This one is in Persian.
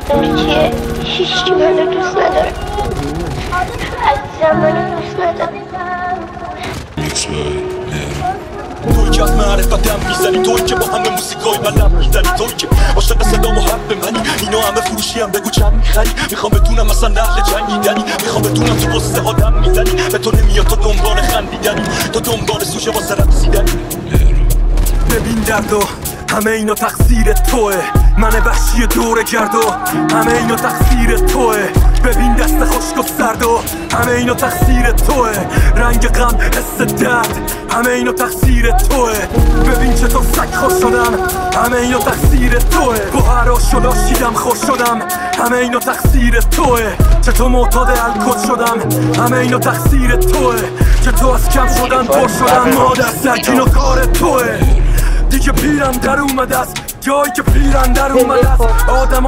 کیه؟ هیچکی منو دوست نداره. عزیزم منو دوست نداره. توی که از معرفتم میزنی، توی که با همه موسیقای قلم میزنی، توی که عاشق صدام و حب منی. اینا همه فروشی هم بگو چند میخری. میخوام بدونم مثلا اهل جنگیدنی، میخوام بدونم تو قصه ها دم میزنی. به تو نمیاد تو دنبال خندیدنی، تو دنبال سوژه واسه رقصیدنی. ببین دردو همه اینا تقصیر توه، من وحشی دور گردو همه اینا تقصیر توه. ببین دست خشک و سرد و همه اینا تقصیر توه. رنگ غم حس درد همه اینا تقصیر توه. ببین چطور سگ خوش شدم همه اینا تقصیر توه. با هر آشو لاشیدم خوش شدم همه اینا تقصیر توه. چطور معتاد الکل شدم همه اینا تقصیر توه. چطور از کم شدن پر شدم مادر سرگین و کار توه. دیگه پیرم در اومده است، جایی که پیرم در اومده است. آدم